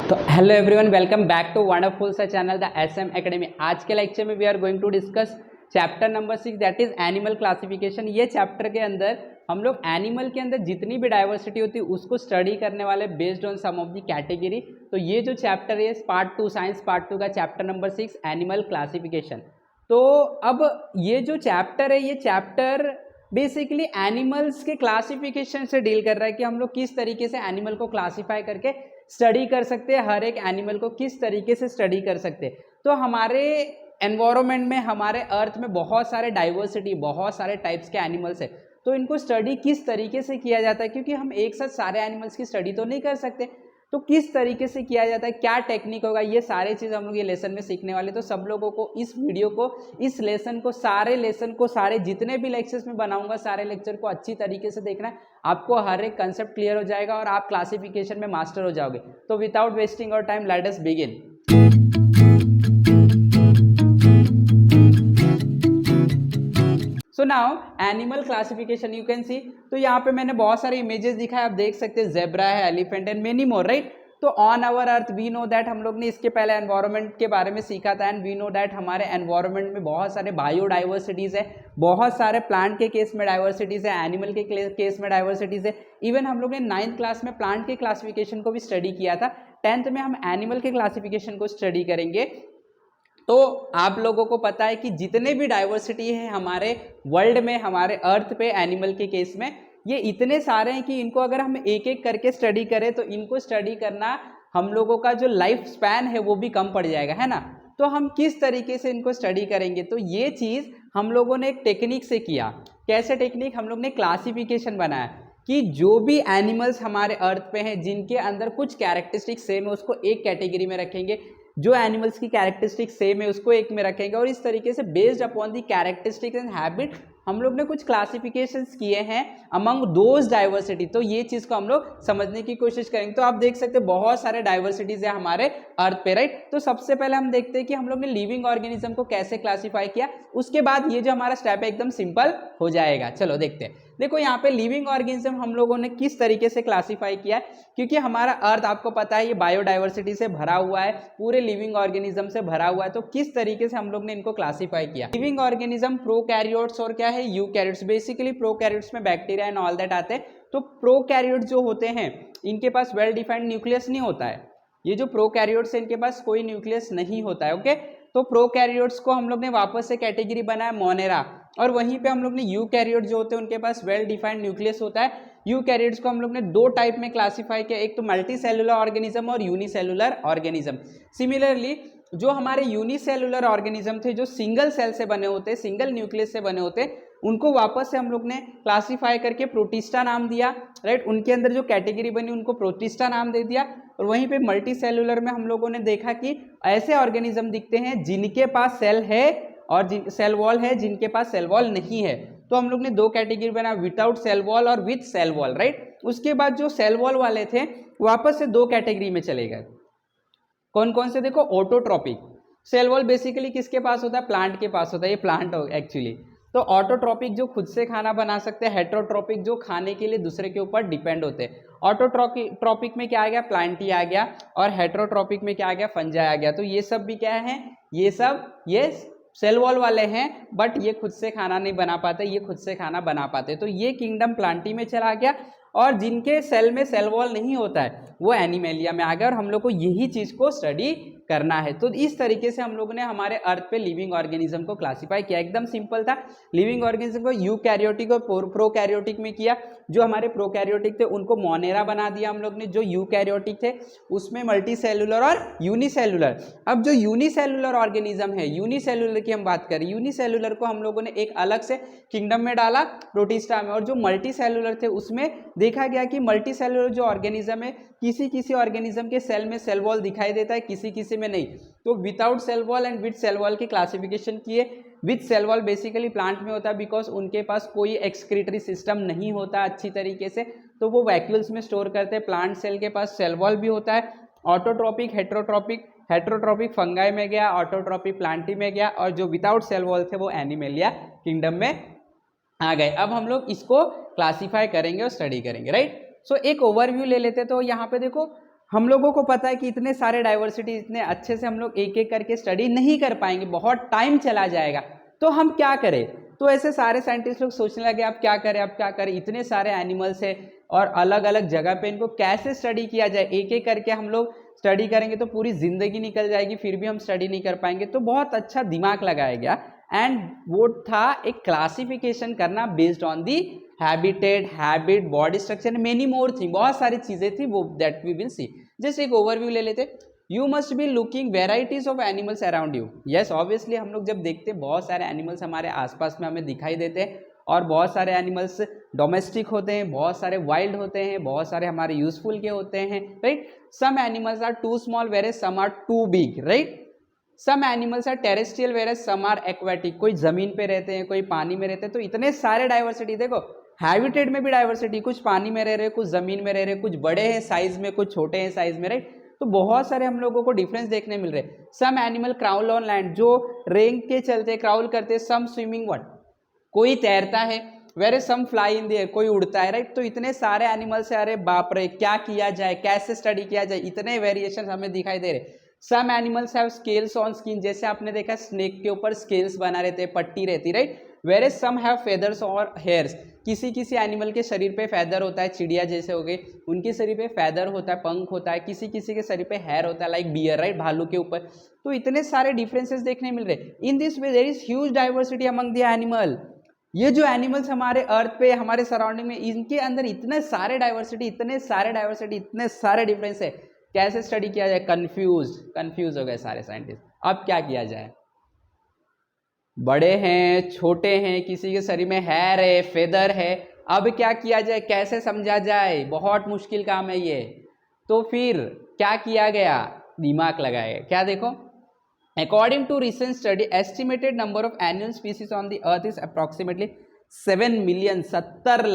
तो hello everyone, welcome back to wonderful सा channel the SM academy. आज के लेक्चर में we are going to discuss chapter number 6 that is animal classification. ये chapter के अंदर हम लोग एनिमल के अंदर जितनी भी डाइवर्सिटी होती है उसको स्टडी करने वाले based on some of the category. तो ये जो चैप्टर है पार्ट 2 साइंस पार्ट 2 का चैप्टर नंबर 6 एनिमल क्लासिफिकेशन। तो अब ये जो चैप्टर है ये चैप्टर बेसिकली एनिमल्स के क्लासिफिकेशन से डील कर रहा है कि हम लोग किस तरीके से एनिमल को क्लासीफाई करके स्टडी कर सकते हैं, हर एक एनिमल को किस तरीके से स्टडी कर सकते हैं। तो हमारे एनवायरनमेंट में, हमारे अर्थ में बहुत सारे डाइवर्सिटी, बहुत सारे टाइप्स के एनिमल्स है। तो इनको स्टडी किस तरीके से किया जाता है, क्योंकि हम एक साथ सारे एनिमल्स की स्टडी तो नहीं कर सकते, तो किस तरीके से किया जाता है, क्या टेक्निक होगा, ये सारे चीज़ हम लोग ये लेसन में सीखने वाले। तो सब लोगों को इस वीडियो को, इस लेसन को, सारे लेसन को, सारे जितने भी लेक्चर्स में बनाऊंगा सारे लेक्चर को अच्छी तरीके से देखना है। आपको हर एक कंसेप्ट क्लियर हो जाएगा और आप क्लासिफिकेशन में मास्टर हो जाओगे। तो विदाउट वेस्टिंग और time let us begin. So now animal classification you can see. तो यहाँ पे मैंने बहुत सारे इमेजेस दिखाए, आप देख सकते हैं जेब्रा है, elephant and many more, right. तो on our earth we know that, हम लोग ने इसके पहले एनवायरनमेंट के बारे में सीखा था एंड वी नो दैट हमारे एनवायरनमेंट में बहुत सारे बायोडाइवर्सिटीज है, बहुत सारे प्लांट के केस में डाइवर्सिटीज है, एनिमल के केस में डाइवर्सिटीज है। इवन हम लोग ने 9th क्लास में प्लांट के क्लासिफिकेशन को भी स्टडी किया था। 10th में हम एनिमल के क्लासिफिकेशन को स्टडी करेंगे। तो आप लोगों को पता है कि जितने भी डाइवर्सिटी है हमारे वर्ल्ड में, हमारे अर्थ पे एनिमल के केस में, ये इतने सारे हैं कि इनको अगर हम एक एक करके स्टडी करें तो इनको स्टडी करना हम लोगों का जो लाइफ स्पैन है वो भी कम पड़ जाएगा, है ना। तो हम किस तरीके से इनको स्टडी करेंगे, तो ये चीज़ हम लोगों ने एक टेक्निक से किया। कैसे टेक्निक? हम लोग ने क्लासिफिकेशन बनाया कि जो भी एनिमल्स हमारे अर्थ पे हैं जिनके अंदर कुछ कैरेक्टरिस्टिक्स सेम है उसको एक कैटेगरी में रखेंगे, जो एनिमल्स की कैरेक्टरिस्टिक्स सेम है उसको एक में रखेंगे, और इस तरीके से based upon the characteristics and habit हम लोग ने कुछ क्लासिफिकेशंस किए हैं अमंग दोज डाइवर्सिटी। तो ये चीज़ को हम लोग समझने की कोशिश करेंगे। तो आप देख सकते हैं बहुत सारे डाइवर्सिटीज है हमारे अर्थ पे, राइट। तो सबसे पहले हम देखते हैं कि हम लोग ने लिविंग ऑर्गेनिज्म को कैसे क्लासीफाई किया, उसके बाद ये जो हमारा स्टेप है एकदम सिंपल हो जाएगा। चलो देखते हैं। देखो यहाँ पे लिविंग ऑर्गेनिज्म हम लोगों ने किस तरीके से क्लासीफाई किया है, क्योंकि हमारा अर्थ आपको पता है ये बायोडाइवर्सिटी से भरा हुआ है, पूरे लिविंग ऑर्गेनिज्म से भरा हुआ है। तो किस तरीके से हम लोग ने इनको क्लासीफाई किया। लिविंग ऑर्गेनिज्म प्रोकैरियोट्स और क्या है, यूकैरियोट्स। बेसिकली प्रोकैरियोट्स में बैक्टीरिया एंड ऑल दैट आते हैं। तो प्रोकैरियोट्स जो होते हैं इनके पास वेल डिफाइंड न्यूक्लियस नहीं होता है। ये जो प्रोकैरियोट्स है इनके पास कोई न्यूक्लियस नहीं होता है, ओके। तो प्रोकैरियोट्स को हम लोग ने वापस से कैटेगरी बनाया मोनेरा, और वहीं पे हम लोग ने यूकैरियोट जो होते हैं उनके पास वेल डिफाइंड न्यूक्लियस होता है। यूकैरियोट्स को हम लोग ने दो टाइप में क्लासीफाई किया, एक तो मल्टीसेलुलर ऑर्गेनिज्म और यूनिसेलुलर ऑर्गेनिज्म। सिमिलरली जो हमारे यूनिसेलुलर ऑर्गेनिज्म थे, जो सिंगल सेल से बने होते, सिंगल न्यूक्लियस से बने होते, उनको वापस से हम लोग ने क्लासीफाई करके प्रोटिस्टा नाम दिया, राइट। उनके अंदर जो कैटेगरी बनी उनको प्रोटिस्टा नाम दे दिया। और वहीं पे मल्टीसेलुलर में हम लोगों ने देखा कि ऐसे ऑर्गेनिज्म दिखते हैं जिनके पास सेल है और सेल वॉल है, जिनके पास सेल वॉल नहीं है। तो हम लोग ने दो कैटेगरी बना, विदाउट सेल वॉल और विथ सेल वॉल, राइट। उसके बाद जो सेल वॉल वाले थे वापस से दो कैटेगरी में चले गए। कौन कौन से? देखो, ऑटोट्रॉपिक। सेल वॉल बेसिकली किसके पास होता है? प्लांट के पास होता है। ये प्लांट एक्चुअली। तो ऑटोट्रॉपिक जो खुद से खाना बना सकते हैं, हेट्रोट्रॉपिक जो खाने के लिए दूसरे के ऊपर डिपेंड होते हैं। ऑटोट्रॉपिक में क्या आ गया? प्लांटी आ गया, और हेट्रोट्रॉपिक में क्या आ गया? फंजाई आ गया। तो ये सब भी क्या है? ये सब ये सेल वॉल वाले हैं, बट ये खुद से खाना नहीं बना पाते, ये खुद से खाना बना पाते। तो ये किंगडम प्लांटी में चला गया, और जिनके सेल में सेल वॉल नहीं होता है वो एनिमेलिया में आ गया। और हम लोग को यही चीज़ को स्टडी करना है। तो इस तरीके से हम लोगों ने हमारे अर्थ पे लिविंग ऑर्गेनिज्म को क्लासीफाई किया। एकदम सिंपल था। लिविंग ऑर्गेनिज्म को यूकैरियोटिक और प्रोकैरियोटिक में किया। जो हमारे प्रोकैरियोटिक थे उनको मोनेरा बना दिया हम लोग ने, जो यूकैरियोटिक थे उसमें मल्टीसेलुलर और यूनिसेलुलर। अब जो यूनिसेलुलर ऑर्गेनिज्म है, यूनिसेलुलर की हम बात करें, यूनिसेलुलर को हम लोगों ने एक अलग से किंगडम में डाला, प्रोटिस्टा में। और जो मल्टीसेलुलर थे उसमें देखा गया कि मल्टीसेलुलर जो ऑर्गेनिज्म है, किसी किसी ऑर्गेनिज्म के सेल में सेल वॉल दिखाई देता है, किसी किसी में नहीं। तो without cell wall and with cell wall की क्लासिफिकेशन किए। With cell wall basically plant में होता है, बिकॉज उनके पास कोई एक्सक्रीटरी सिस्टम नहीं होता अच्छी तरीके से, तो वो वैक्यूल्स में स्टोर करते हैं। प्लांट सेल के पास सेल वॉल भी होता है। ऑटोट्रॉपिक, हेट्रोट्रॉपिक फंगाई में गया, ऑटोट्रॉपिक प्लांटी में गया, और जो विदाउट सेल वॉल थे वो एनिमेलिया किंगडम में आ गए। अब हम लोग इसको क्लासीफाई करेंगे और स्टडी करेंगे, राइट। सो एक ओवरव्यू ले लेते। तो यहाँ पे देखो, हम लोगों को पता है कि इतने सारे डाइवर्सिटी इतने अच्छे से हम लोग एक एक करके स्टडी नहीं कर पाएंगे, बहुत टाइम चला जाएगा, तो हम क्या करें। तो ऐसे सारे साइंटिस्ट लोग सोचने लगे अब क्या करें, अब क्या करें, इतने सारे एनिमल्स है और अलग अलग जगह पे इनको कैसे स्टडी किया जाए, एक एक करके हम लोग स्टडी करेंगे तो पूरी जिंदगी निकल जाएगी, फिर भी हम स्टडी नहीं कर पाएंगे। तो बहुत अच्छा दिमाग लगाया गया एंड वो था एक क्लासिफिकेशन करना based on the habit, body structure, many more thing, बहुत सारी चीजें थी वो दैट वी विल सी। जैसे एक ओवरव्यू ले लेते। You must be looking varieties of animals around you. Yes obviously हम लोग जब देखते हैं बहुत सारे एनिमल्स हमारे आसपास में हमें दिखाई देते हैं और बहुत सारे एनिमल्स डोमेस्टिक होते हैं, बहुत सारे वाइल्ड होते हैं, बहुत सारे हमारे यूजफुल के होते हैं, right. Some animals are too small where some are too big, right. Some animals are terrestrial where some are aquatic, कोई जमीन पे रहते हैं, कोई पानी में रहते हैं। तो इतने सारे डाइवर्सिटी, देखो हैबिटेट में भी डाइवर्सिटी, कुछ पानी में रह रहे, कुछ जमीन में रह रहे, कुछ बड़े हैं साइज में, कुछ छोटे हैं साइज में, राइट। तो बहुत सारे हम लोगों को डिफरेंस देखने मिल रहे। Some animal crawl on land, जो रेंग के चलते क्राउल करते। सम स्विमिंग व्हाट, कोई तैरता है, where some fly in the air, कोई उड़ता है, राइट। तो इतने सारे एनिमल्स है, अरे बाप रे क्या किया जाए, कैसे स्टडी किया जाए, इतने वेरिएशन हमें दिखाई दे रहे। Some animals have scales on skin, जैसे आपने देखा स्नेक के ऊपर स्केल्स बना रहते, पट्टी रहती, right. Where some have feathers और हेयर्स, किसी किसी एनिमल के शरीर पे फेदर होता है, चिड़िया जैसे हो गए उनके शरीर पे फेदर होता है, पंख होता है, किसी किसी के शरीर पे हेयर होता है, लाइक बियर, राइट, भालू के ऊपर। तो इतने सारे डिफरेंसेस देखने मिल रहे। In this way there is huge diversity among the animal. ये जो एनिमल्स हमारे अर्थ पे हमारे सराउंडिंग में, इनके अंदर इतने सारे डाइवर्सिटी, इतने सारे डिफरेंस है, कैसे स्टडी किया जाए। कंफ्यूज हो गए सारे साइंटिस्ट। अब क्या किया जाए, बड़े हैं, छोटे हैं, किसी के शरीर में हेयर है, फेदर है, अब क्या किया जाए, कैसे समझा जाए, बहुत मुश्किल काम है ये। तो फिर क्या किया गया, दिमाग लगाया। क्या देखो, according to recent study estimated number of animal species on the earth is approximately 7 million, 70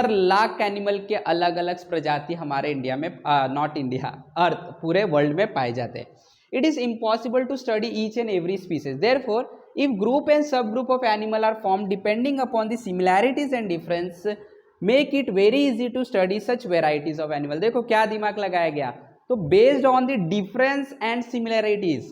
lakh animal के अलग अलग प्रजाति हमारे इंडिया में, नॉट इंडिया, अर्थ पूरे वर्ल्ड में पाए जाते हैं। It is impossible to study each and every species. Therefore, if group and subgroup of animal are formed depending upon the similarities and difference, make it very easy to study such varieties of animal. देखो क्या दिमाग लगाया गया, तो based on the difference and similarities,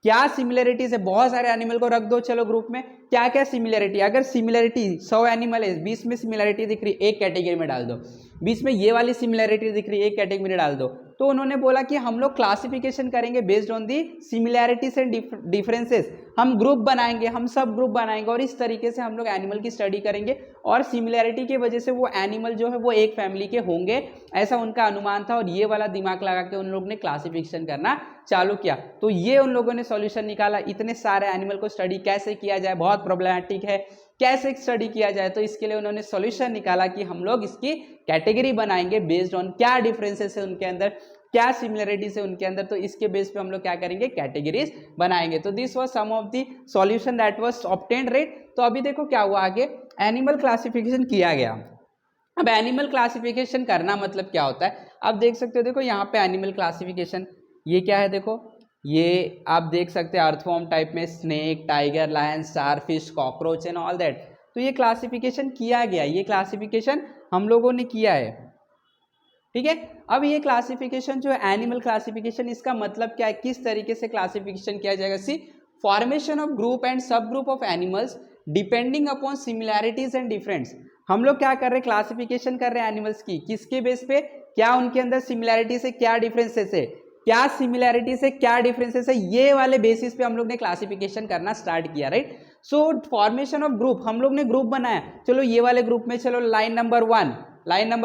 क्या similarities है, बहुत सारे एनिमल को रख दो चलो ग्रुप में, क्या क्या सिमिलरिटी, अगर सिमिलरिटी 100 एनिमल है, 20 में सिमिलरिटी दिख रही, एक कैटेगरी में डाल दो, 20 में ये वाली सिमिलरिटी दिख रही, एक कैटेगरी में डाल दो। तो उन्होंने बोला कि हम लोग क्लासिफिकेशन करेंगे based on the similarities and differences, हम ग्रुप बनाएंगे, हम सब ग्रुप बनाएंगे और इस तरीके से हम लोग एनिमल की स्टडी करेंगे और सिमिलैरिटी की वजह से वो एनिमल जो है वो एक फैमिली के होंगे, ऐसा उनका अनुमान था। और ये वाला दिमाग लगा के उन लोगों ने क्लासिफिकेशन करना चालू किया। तो ये उन लोगों ने सॉल्यूशन निकाला, इतने सारे एनिमल को स्टडी कैसे किया जाए, बहुत प्रॉब्लमेटिक है, कैसे स्टडी किया जाए। तो इसके लिए उन्होंने सॉल्यूशन निकाला कि हम लोग इसकी कैटेगरी बनाएंगे बेस्ड ऑन क्या डिफरेंसेस है उनके अंदर, क्या सिमिलरिटीज है उनके अंदर, तो इसके बेस पे हम लोग क्या करेंगे, कैटेगरीज बनाएंगे। तो this was some of the solution that was obtained, right. तो अभी देखो क्या हुआ, आगे एनिमल क्लासिफिकेशन किया गया। अब एनिमल क्लासिफिकेशन करना मतलब क्या होता है, आप देख सकते हो, देखो यहाँ पे एनिमल क्लासिफिकेशन, ये क्या है, देखो ये आप देख सकते हैं अर्थवॉर्म टाइप में snake, tiger, lion, starfish, cockroach and all that. तो ये क्लासिफिकेशन किया गया, ये क्लासिफिकेशन हम लोगों ने किया है, ठीक है। अब ये क्लासिफिकेशन जो है एनिमल क्लासिफिकेशन, इसका मतलब क्या है, किस तरीके से क्लासिफिकेशन किया जाएगा। सी फॉर्मेशन ऑफ ग्रुप एंड सब group of animals depending upon similarities and difference. हम लोग क्या कर रहे हैं, क्लासिफिकेशन कर रहे हैं एनिमल्स की, किसके बेस पे, क्या उनके अंदर सिमिलैरिटीज है, क्या डिफरेंसेस है, क्या सिमिलैरिटीज है, क्या डिफरेंसेस है, ये वाले बेसिस पे हम लोग ने क्लासिफिकेशन करना स्टार्ट किया, right. So formation of group, हम लोग ने ग्रुप बनाया, चलो ये वाले ग्रुप में, चलो लाइन नंबर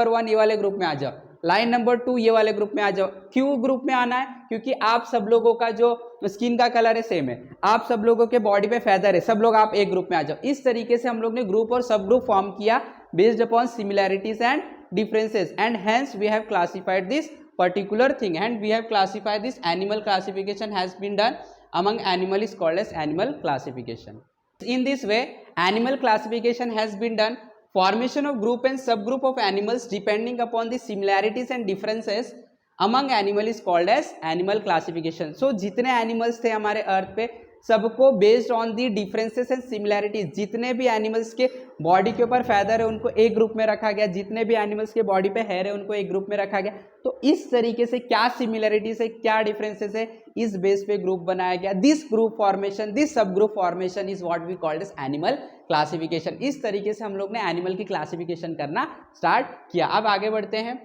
1 ये वाले ग्रुप में आ जाओ, लाइन नंबर 2 ये वाले ग्रुप में आ जाओ। क्यों ग्रुप में आना है, क्योंकि आप सब लोगों का जो स्किन का कलर है सेम है, आप सब लोगों के बॉडी पे फेदर है, सब लोग आप एक ग्रुप में आ जाओ। इस तरीके से हम लोग ने ग्रुप और सब ग्रुप फॉर्म किया based upon similarities and differences, and hence we have classified this particular thing, and we have classified this animal classification has been done among animal is called as animal classification. In this way animal classification has been done. Formation of group and subgroup of animals depending upon the similarities and differences among animal is called as animal classification. So जितने animals थे हमारे अर्थ पे सबको based on the differences and similarities, जितने भी animals के body के ऊपर फैदर है उनको एक ग्रुप में रखा गया, जितने भी एनिमल्स के बॉडी पे हेयर है उनको एक ग्रुप में रखा गया। तो इस तरीके से क्या सिमिलैरिटीज है, क्या डिफरेंसेस है, इस बेस पे ग्रुप बनाया गया। This group formation, this sub group formation is what we called as animal classification. इस तरीके से हम लोग ने एनिमल की क्लासिफिकेशन करना स्टार्ट किया। अब आगे बढ़ते हैं,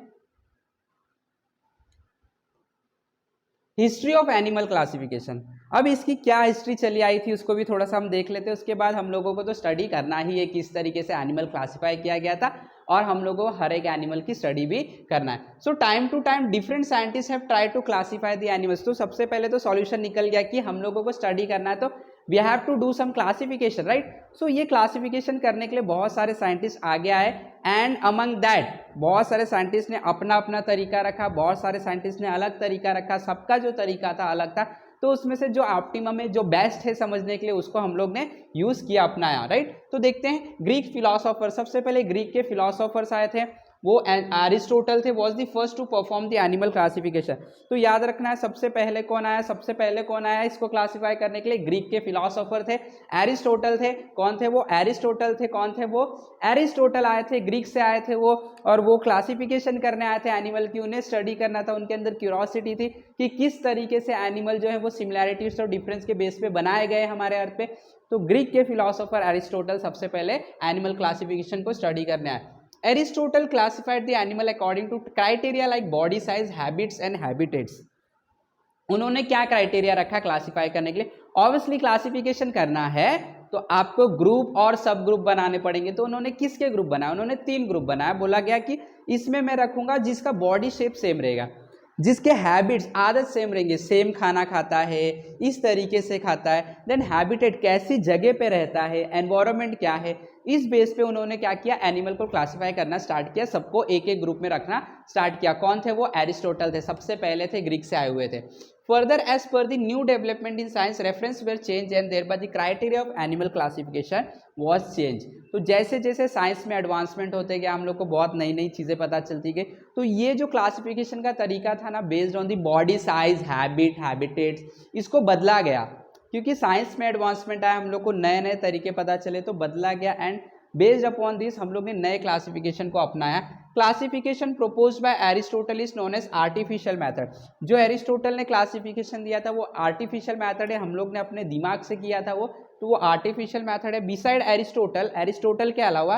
हिस्ट्री ऑफ एनिमल क्लासिफिकेशन। अब इसकी क्या हिस्ट्री चली आई थी उसको भी थोड़ा सा हम देख लेते हैं, उसके बाद हम लोगों को तो स्टडी करना ही है किस तरीके से एनिमल क्लासिफाई किया गया था, और हम लोगों को हर एक एनिमल की स्टडी भी करना है। So time to time different scientist have try to classify the animals. तो सबसे पहले तो सॉल्यूशन निकल गया कि हम लोगों को स्टडी करना है तो we have to do some classification, right. So ये क्लासिफिकेशन करने के लिए बहुत सारे साइंटिस्ट आगे आए, एंड अमंग दैट बहुत सारे साइंटिस्ट ने अपना अपना तरीका रखा, बहुत सारे साइंटिस्ट ने अलग तरीका रखा, सबका जो तरीका था अलग था। तो उसमें से जो ऑप्टिमम है, जो बेस्ट है समझने के लिए, उसको हम लोग ने यूज किया, अपनाया, राइट। तो देखते हैं ग्रीक फिलोसोफर, सबसे पहले ग्रीक के फिलोसोफर्स आए थे, वो एरिस्टोटल थे, was the first to perform the animal classification. तो याद रखना है सबसे पहले कौन आया, सबसे पहले कौन आया इसको क्लासिफाई करने के लिए, ग्रीक के फिलोसोफर थे, एरिस्टोटल थे। कौन थे वो, एरिस्टोटल थे। कौन थे वो, एरिस्टोटल आए थे, ग्रीक से आए थे वो, और वो क्लासिफिकेशन करने आए थे एनिमल की, उन्हें स्टडी करना था, उनके अंदर क्यूरोसिटी थी कि किस तरीके से एनिमल जो है वो सिमिलैरिटीज और डिफरेंस के बेस पे बनाए गए हमारे अर्थ पे। तो ग्रीक के फिलोसोफर एरिस्टोटल सबसे पहले एनिमल क्लासिफिकेशन को स्टडी करने आए। Aristotle classified the animal according to criteria like body size, habits and habitats. उन्होंने क्या क्राइटेरिया रखा क्लासिफाई करने के लिए, ऑब्वियसली क्लासिफिकेशन करना है तो आपको ग्रुप और सब ग्रुप बनाने पड़ेंगे। तो उन्होंने किसके ग्रुप बनाया, उन्होंने 3 ग्रुप बनाया। बोला गया कि इसमें मैं रखूंगा जिसका बॉडी शेप सेम रहेगा, जिसके हैबिट्स आदत सेम रहेंगे, सेम खाना खाता है, इस तरीके से खाता है, देन हैबिटेट कैसी जगह पे रहता है, एनवायरनमेंट क्या है। इस बेस पे उन्होंने क्या किया, एनिमल को क्लासिफाई करना स्टार्ट किया, सबको एक एक ग्रुप में रखना स्टार्ट किया। कौन थे वो, एरिस्टोटल थे, सबसे पहले थे, ग्रीक से आए हुए थे। Further as per the new development in science reference were change and thereby the criteria of animal classification was change. तो जैसे जैसे साइंस में एडवांसमेंट होते गए, हम लोग को बहुत नई नई चीज़ें पता चलती गई। तो ये जो क्लासिफिकेशन का तरीका था ना, based on the body size, habit, habitats, इसको बदला गया क्योंकि साइंस में एडवांसमेंट आया, हम लोग को नए नए तरीके पता चले, तो बदला गया। एंड बेस्ड अपॉन दिस हम लोग ने नए क्लासिफिकेशन को अपनाया। Classification proposed by Aristotle is known as artificial method. जो एरिस्टोटल ने क्लासिफिकेशन दिया था वो आर्टिफिशियल मेथड है, हम लोग ने अपने दिमाग से किया था वो, तो वो आर्टिफिशियल मेथड है। बिसाइड एरिस्टोटल, एरिस्टोटल के अलावा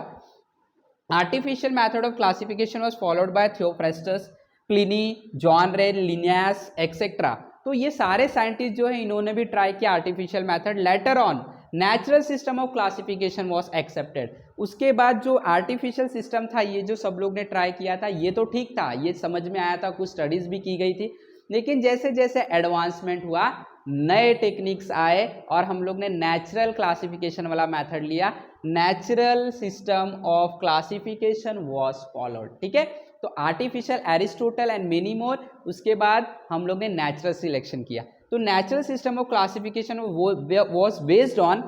artificial method of classification was followed by Theophrastus, Pliny, John रे, लिनियस एक्सेट्रा। तो ये सारे साइंटिस्ट जो है इन्होंने भी ट्राई किया artificial method. Later on natural system of classification was accepted. उसके बाद जो आर्टिफिशियल सिस्टम था, ये जो सब लोग ने ट्राई किया था, ये तो ठीक था, ये समझ में आया था, कुछ स्टडीज भी की गई थी, लेकिन जैसे जैसे एडवांसमेंट हुआ, नए टेक्निक्स आए और हम लोग ने नेचुरल क्लासिफिकेशन वाला मेथड लिया। Natural system of classification was followed, ठीक है। तो artificial, Aristotle and many more, उसके बाद हम लोग ने नेचुरल सिलेक्शन किया। तो natural system of classification was based on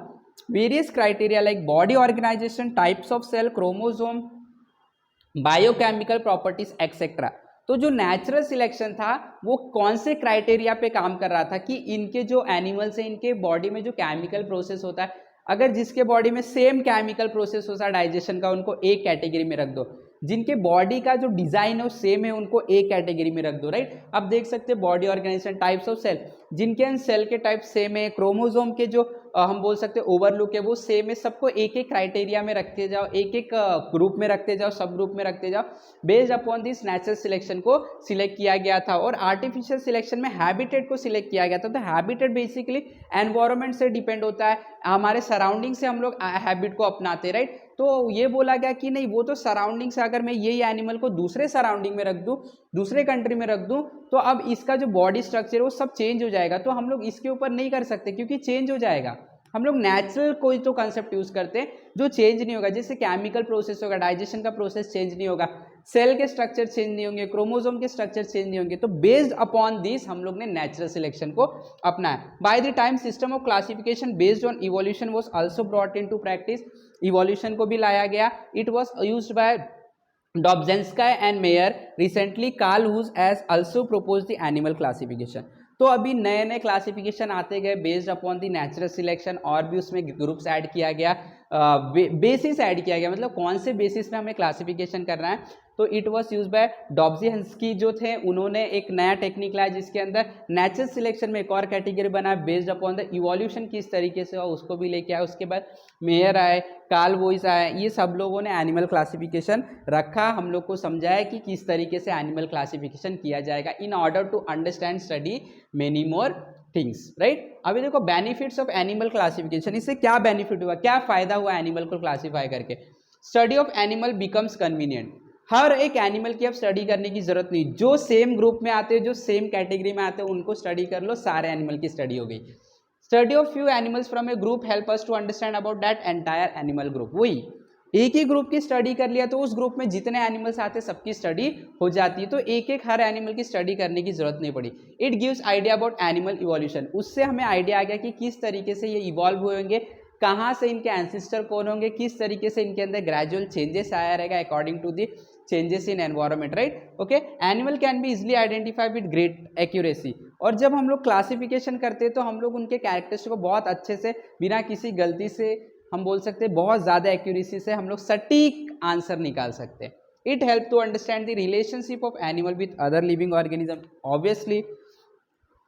various criteria like body organisation, types of cell, chromosome, biochemical properties etcetera. तो जो नेचुरल सिलेक्शन था वो कौन से क्राइटेरिया पे काम कर रहा था कि इनके जो एनिमल्स हैं, इनके बॉडी में जो केमिकल प्रोसेस होता है, अगर जिसके बॉडी में सेम केमिकल प्रोसेस होता है डाइजेशन का, उनको एक कैटेगरी में रख दो। जिनके बॉडी का जो डिजाइन है वो सेम है, उनको एक कैटेगरी में रख दो, राइट। अब देख सकते हैं body organisation, types of cell, जिनके सेल के टाइप सेम है, क्रोमोसोम के जो हम बोल सकते हैं ओवरलुक है वो सेम है, सबको एक एक क्राइटेरिया में रखते जाओ, एक एक ग्रुप में रखते जाओ, सब ग्रुप में रखते जाओ। Based upon this natural selection को सिलेक्ट किया गया था। और आर्टिफिशियल सिलेक्शन में हैबिटेट को सिलेक्ट किया गया था। तो हैबिटेट बेसिकली एनवायरनमेंट से डिपेंड होता है, हमारे सराउंडिंग से हम लोग हैबिट को अपनाते, राइट। तो ये बोला गया कि नहीं, वो तो सराउंडिंग से, अगर मैं यही एनिमल को दूसरे सराउंडिंग में रख दूं, दूसरे कंट्री में रख दूं, तो अब इसका जो बॉडी स्ट्रक्चर है वो सब चेंज हो जाएगा। तो हम लोग इसके ऊपर नहीं कर सकते क्योंकि चेंज हो जाएगा। हम लोग नेचुरल कोई तो कंसेप्ट यूज करते हैं जो चेंज नहीं होगा, जैसे केमिकल प्रोसेस होगा, डाइजेशन का प्रोसेस चेंज नहीं होगा, सेल के स्ट्रक्चर चेंज नहीं होंगे, क्रोमोसोम के स्ट्रक्चर चेंज नहीं होंगे। तो बेस्ड अपॉन दिस हम लोग ने नेचुरल सिलेक्शन को अपनाया। By the time system of classification based on evolution was also brought into practice. Evolution को भी लाया गया। It was used by Dobzhansky and Mayer. Recently, Carl Hughes has also proposed the animal classification. तो अभी नए नए classification आते गए based upon the natural selection, और भी उसमें ग्रुप्स ऐड किया गया, बेसिस ऐड किया गया, मतलब कौन से बेसिस पे हमें क्लासिफिकेशन करना है। तो इट वॉज यूज बाय डॉब्जीहंस्की जो थे, उन्होंने एक नया टेक्निक लाया जिसके अंदर नेचुरल सिलेक्शन में एक और कैटेगरी बनाया बेस्ड अपॉन द इवोल्यूशन किस तरीके से हुआ उसको भी लेके आए। उसके बाद मेयर आए, कार्ल वोइस आए, ये सब लोगों ने एनिमल क्लासिफिकेशन रखा, हम लोग को समझाया कि किस तरीके से एनिमल क्लासिफिकेशन किया जाएगा in order to understand study many more things, right. अभी देखो बेनिफिट्स ऑफ एनिमल क्लासिफिकेशन, इससे क्या बेनिफिट हुआ, क्या फायदा हुआ एनिमल को क्लासीफाई करके। Study of animal becomes convenient, हर एक एनिमल की अब स्टडी करने की जरूरत नहीं, जो सेम ग्रुप में आते हैं, जो सेम कैटेगरी में आते हैं, उनको स्टडी कर लो, सारे एनिमल की स्टडी हो गई। Study of few animals from a group help us to understand about that entire animal group, वही एक ही ग्रुप की स्टडी कर लिया तो उस ग्रुप में जितने एनिमल्स आते हैं सबकी स्टडी हो जाती है, तो एक एक हर एनिमल की स्टडी करने की जरूरत नहीं पड़ी। It gives idea about animal evolution, उससे हमें आइडिया आ गया कि किस तरीके से ये इवॉल्व हुए होंगे, कहाँ से इनके एंसेस्टर कौन होंगे, किस तरीके से इनके अंदर ग्रेजुअल चेंजेस आया रहेगा according to the changes in environment, right. Okay, animal can be easily identify with great accuracy, और जब हम लोग क्लासिफिकेशन करते हैं तो हम लोग उनके कैरेक्टर्स को बहुत अच्छे से बिना किसी गलती से, हम बोल सकते हैं बहुत ज़्यादा एक्यूरेसी से हम लोग सटीक आंसर निकाल सकते हैं। It help to understand the relationship of animal with other living organism, obviously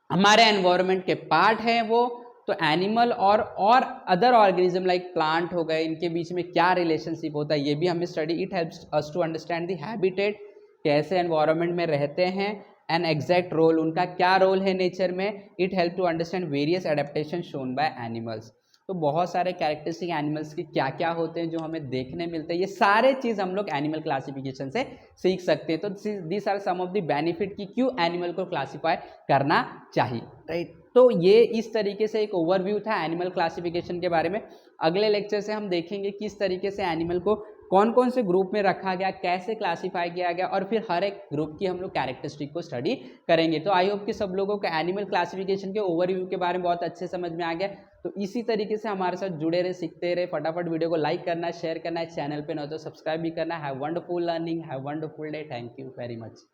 हमारे एनवायरनमेंट के पार्ट हैं वो, तो एनिमल और अदर ऑर्गेनिज्म लाइक प्लांट हो गए, इनके बीच में क्या रिलेशनशिप होता है ये भी हमें study. It helps us to understand the habitat, कैसे एनवायरनमेंट में रहते हैं, एन एग्जैक्ट रोल, उनका क्या रोल है नेचर में। It help to understand various adaptation shown by animals, तो बहुत सारे कैरेक्टरिस्टिक एनिमल्स के क्या क्या होते हैं जो हमें देखने मिलते हैं, ये सारे चीज़ हम लोग एनिमल क्लासिफिकेशन से सीख सकते हैं। तो this are some of the benefit कि क्यों एनिमल को क्लासीफाई करना चाहिए, राइट। तो ये इस तरीके से एक ओवरव्यू था एनिमल क्लासिफिकेशन के बारे में। अगले लेक्चर से हम देखेंगे किस तरीके से एनिमल को कौन कौन से ग्रुप में रखा गया, कैसे क्लासीफाई किया गया, और फिर हर एक ग्रुप की हम लोग कैरेक्टरिस्टिक को स्टडी करेंगे। तो आई होप कि सब लोगों को एनिमल क्लासिफिकेशन के ओवरव्यू के बारे में बहुत अच्छे समझ में आ गया। तो इसी तरीके से हमारे साथ जुड़े रहे, सीखते रहे। फटाफट वीडियो को लाइक करना है, शेयर करना है, चैनल पे न हो तो सब्सक्राइब भी करना है। Have wonderful learning, have wonderful day, thank you very much.